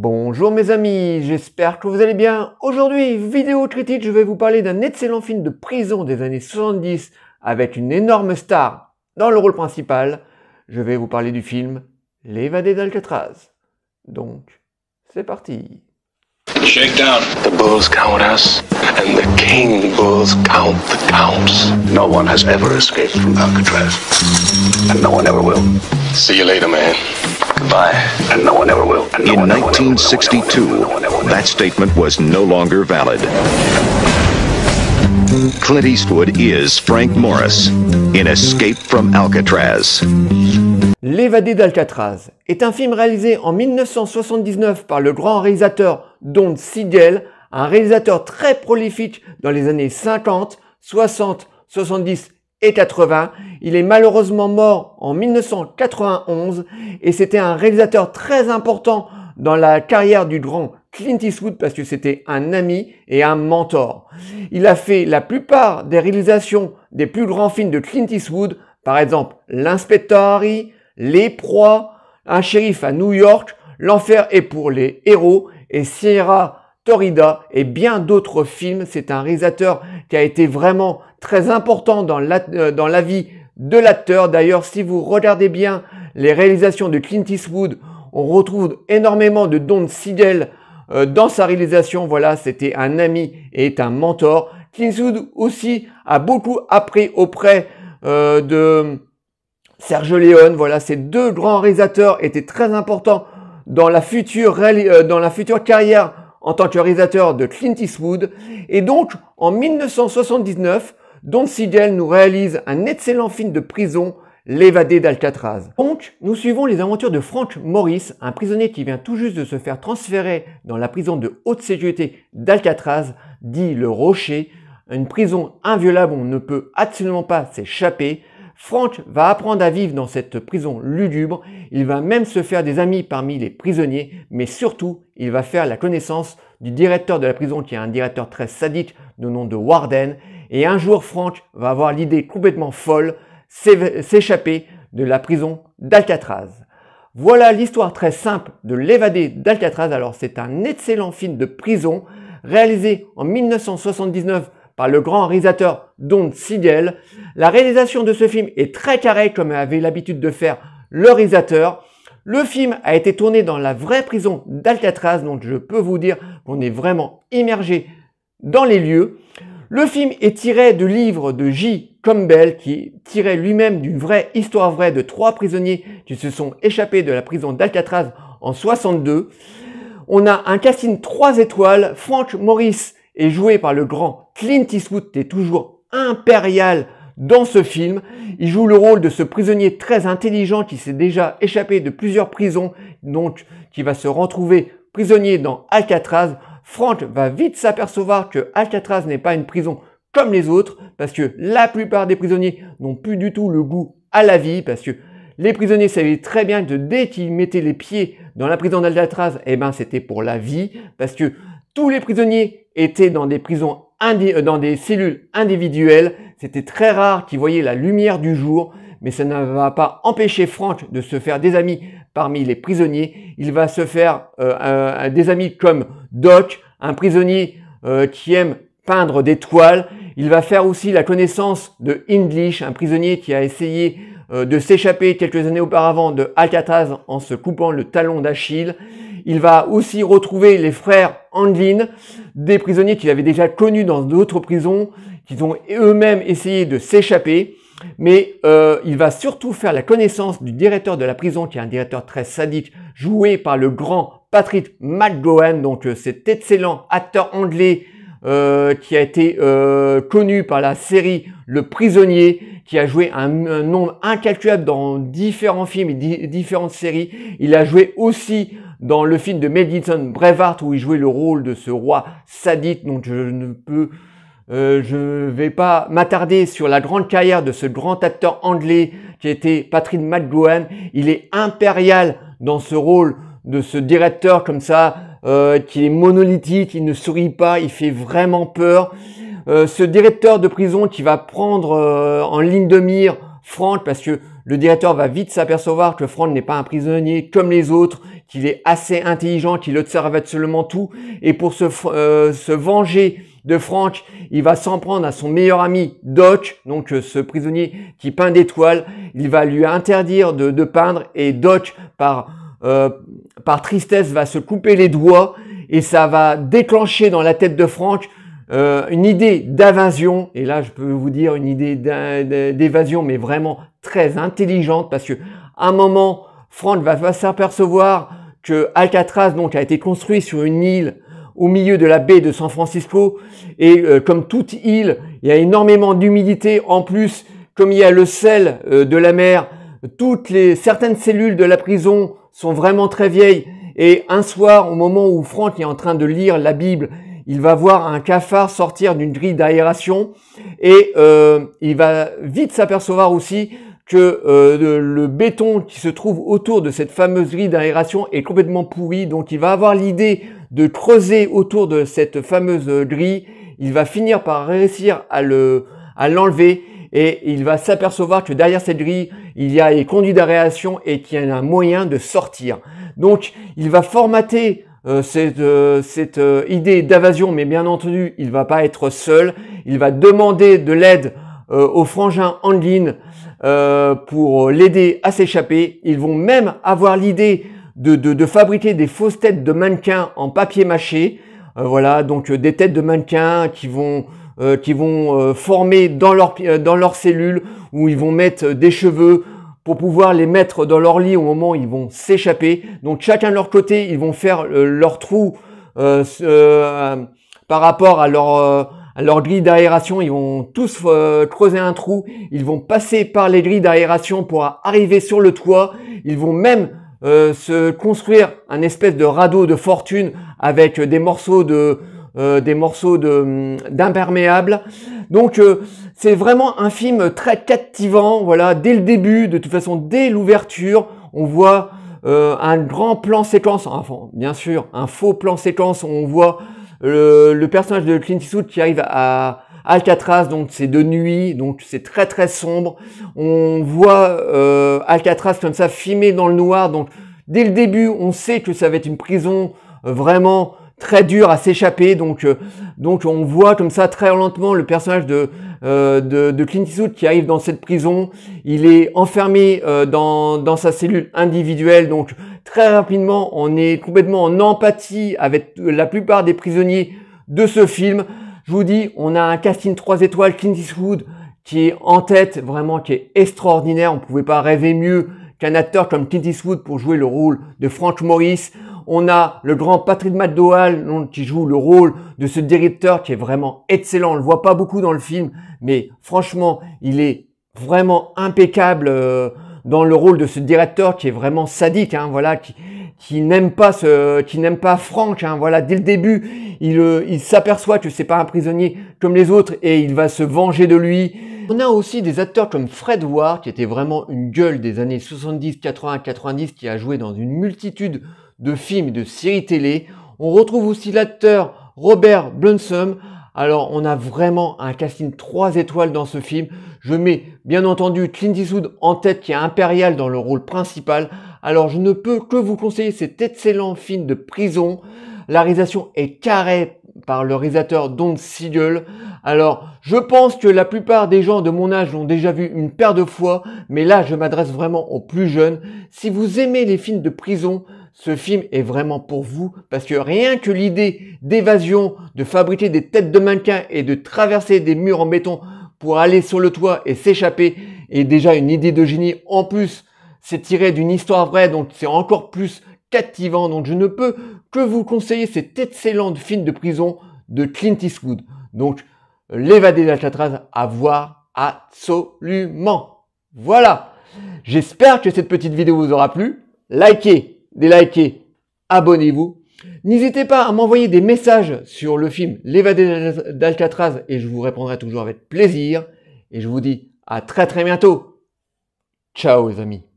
Bonjour mes amis, j'espère que vous allez bien. Aujourd'hui, vidéo critique, je vais vous parler d'un excellent film de prison des années 70 avec une énorme star dans le rôle principal. Je vais vous parler du film L'évadé d'Alcatraz. Donc, c'est parti. Shakedown. The bulls count us, and the king bulls count the counts. No one has ever escaped from Alcatraz, and no one ever will. See you later, man. Goodbye, and no one ever will. In 1962, that statement was no longer valid. Clint Eastwood is Frank Morris in Escape from Alcatraz. L'évadé d'Alcatraz est un film réalisé en 1979 par le grand réalisateur Don Siegel, un réalisateur très prolifique dans les années 50, 60, 70 et 80. Il est malheureusement mort en 1991 et c'était un réalisateur très important dans la carrière du grand Clint Eastwood parce que c'était un ami et un mentor. Il a fait la plupart des réalisations des plus grands films de Clint Eastwood, par exemple L'inspecteur Harry, Les Proies, Un shérif à New York, L'enfer est pour les héros et Sierra Torrida et bien d'autres films. C'est un réalisateur qui a été vraiment très important dans la vie de l'acteur. D'ailleurs, si vous regardez bien les réalisations de Clint Eastwood, on retrouve énormément de Don Siegel dans sa réalisation. Voilà, c'était un ami et est un mentor. Clint Eastwood aussi a beaucoup appris auprès de Sergio Leone. Voilà, ces deux grands réalisateurs étaient très importants dans la future carrière en tant que réalisateur de Clint Eastwood. Et donc, en 1979, Don Siegel nous réalise un excellent film de prison, L'évadé d'Alcatraz. Donc, nous suivons les aventures de Frank Morris, un prisonnier qui vient tout juste de se faire transférer dans la prison de haute sécurité d'Alcatraz, dit le Rocher, une prison inviolable où on ne peut absolument pas s'échapper. Frank va apprendre à vivre dans cette prison lugubre, il va même se faire des amis parmi les prisonniers, mais surtout, il va faire la connaissance du directeur de la prison qui est un directeur très sadique de nom de Warden, et un jour Frank va avoir l'idée complètement folle, s'échapper de la prison d'Alcatraz. Voilà l'histoire très simple de L'évadé d'Alcatraz. Alors c'est un excellent film de prison réalisé en 1979 par le grand réalisateur Don Siegel. La réalisation de ce film est très carrée comme avait l'habitude de faire le réalisateur. Le film a été tourné dans la vraie prison d'Alcatraz, donc je peux vous dire qu'on est vraiment immergé dans les lieux. Le film est tiré de livres de J. Campbell qui tirait lui-même d'une vraie histoire vraie de 3 prisonniers qui se sont échappés de la prison d'Alcatraz en 62. On a un casting 3 étoiles. Frank Morris est joué par le grand Clint Eastwood, qui est toujours impérial dans ce film. Il joue le rôle de ce prisonnier très intelligent qui s'est déjà échappé de plusieurs prisons, donc qui va se retrouver prisonnier dans Alcatraz. Frank va vite s'apercevoir que Alcatraz n'est pas une prison comme les autres, parce que la plupart des prisonniers n'ont plus du tout le goût à la vie, parce que les prisonniers savaient très bien que dès qu'ils mettaient les pieds dans la prison d'Alcatraz, eh ben c'était pour la vie, parce que tous les prisonniers étaient dans des prisons, dans des cellules individuelles. C'était très rare qu'ils voyaient la lumière du jour, mais ça ne va pas empêcher Frank de se faire des amis parmi les prisonniers. Il va se faire des amis comme Doc, un prisonnier qui aime peindre des toiles. Il va faire aussi la connaissance de English, un prisonnier qui a essayé de s'échapper quelques années auparavant de Alcatraz en se coupant le talon d'Achille. Il va aussi retrouver les frères Handlin, des prisonniers qu'il avait déjà connus dans d'autres prisons, qui ont eux-mêmes essayé de s'échapper. Mais il va surtout faire la connaissance du directeur de la prison, qui est un directeur très sadique, joué par le grand Patrick McGowan, donc cet excellent acteur anglais qui a été connu par la série Le Prisonnier, qui a joué un nombre incalculable dans différents films et différentes séries. Il a joué aussi dans le film de Mel Gibson, Braveheart, où il jouait le rôle de ce roi sadique. Donc je vais pas m'attarder sur la grande carrière de ce grand acteur anglais qui était Patrick McGowan. Il est impérial dans ce rôle de ce directeur comme ça, qui est monolithique, il ne sourit pas, il fait vraiment peur. Ce directeur de prison qui va prendre en ligne de mire Franck, parce que le directeur va vite s'apercevoir que Franck n'est pas un prisonnier comme les autres, qu'il est assez intelligent, qu'il observe absolument tout. Et pour se venger de Franck, il va s'en prendre à son meilleur ami Doc, donc ce prisonnier qui peint des toiles. Il va lui interdire de peindre et Doc, par tristesse, va se couper les doigts et ça va déclencher dans la tête de Franck une idée d'évasion. Et là, je peux vous dire une idée d'évasion, mais vraiment très intelligente, parce que à un moment, Franck va s'apercevoir que Alcatraz donc a été construit sur une île au milieu de la baie de San Francisco, et comme toute île, il y a énormément d'humidité. En plus, comme il y a le sel de la mer, certaines cellules de la prison sont vraiment très vieilles. Et un soir, au moment où Franck est en train de lire la Bible, il va voir un cafard sortir d'une grille d'aération, et il va vite s'apercevoir aussi que le béton qui se trouve autour de cette fameuse grille d'aération est complètement pourri. Donc il va avoir l'idée de creuser autour de cette fameuse grille. Il va finir par réussir à l'enlever, et il va s'apercevoir que derrière cette grille, il y a les conduits d'aération et qu'il y a un moyen de sortir. Donc il va formater cette idée d'évasion, mais bien entendu, il va pas être seul. Il va demander de l'aide au frangin Anglin pour l'aider à s'échapper. Ils vont même avoir l'idée de fabriquer des fausses têtes de mannequins en papier mâché. Voilà, donc des têtes de mannequins qui vont former dans leurs cellules, où ils vont mettre des cheveux pour pouvoir les mettre dans leur lit au moment où ils vont s'échapper. Donc chacun de leur côté, ils vont faire leur trou par rapport à leur grille d'aération. Ils vont tous creuser un trou. Ils vont passer par les grilles d'aération pour arriver sur le toit. Ils vont même se construire un espèce de radeau de fortune avec des morceaux d'imperméable. Donc c'est vraiment un film très captivant. Voilà, dès le début, de toute façon dès l'ouverture, on voit un grand plan séquence, enfin bien sûr un faux plan séquence où on voit le personnage de Clint Eastwood qui arrive à Alcatraz. Donc c'est de nuit, donc c'est très très sombre. On voit Alcatraz comme ça filmé dans le noir. Donc dès le début, on sait que ça va être une prison vraiment très dur à s'échapper. Donc on voit comme ça très lentement le personnage de Clint Eastwood qui arrive dans cette prison. Il est enfermé dans sa cellule individuelle. Donc très rapidement, on est complètement en empathie avec la plupart des prisonniers de ce film. Je vous dis, on a un casting 3 étoiles, Clint Eastwood qui est en tête, vraiment qui est extraordinaire. On ne pouvait pas rêver mieux qu'un acteur comme Clint Eastwood pour jouer le rôle de Frank Morris. On a le grand Patrick McDowell qui joue le rôle de ce directeur qui est vraiment excellent. On le voit pas beaucoup dans le film, mais franchement, il est vraiment impeccable dans le rôle de ce directeur qui est vraiment sadique, hein, voilà, qui n'aime pas Frank, hein, voilà, dès le début, il s'aperçoit que c'est pas un prisonnier comme les autres et il va se venger de lui. On a aussi des acteurs comme Fred Ward qui était vraiment une gueule des années 70, 80, 90 qui a joué dans une multitude de films et de séries télé. On retrouve aussi l'acteur Robert Blossom. Alors on a vraiment un casting 3 étoiles dans ce film. Je mets bien entendu Clint Eastwood en tête qui est impérial dans le rôle principal. Alors je ne peux que vous conseiller cet excellent film de prison. La réalisation est carrée par le réalisateur Don Siegel. Alors je pense que la plupart des gens de mon âge l'ont déjà vu une paire de fois, mais là je m'adresse vraiment aux plus jeunes. Si vous aimez les films de prison, ce film est vraiment pour vous, parce que rien que l'idée d'évasion, de fabriquer des têtes de mannequins et de traverser des murs en béton pour aller sur le toit et s'échapper est déjà une idée de génie. En plus, c'est tiré d'une histoire vraie, donc c'est encore plus captivant. Donc je ne peux que vous conseiller cet excellent film de prison de Clint Eastwood. Donc L'évadé d'Alcatraz à voir absolument. Voilà. J'espère que cette petite vidéo vous aura plu. Likez, délikez, abonnez-vous. N'hésitez pas à m'envoyer des messages sur le film L'évadé d'Alcatraz et je vous répondrai toujours avec plaisir. Et je vous dis à très très bientôt. Ciao les amis.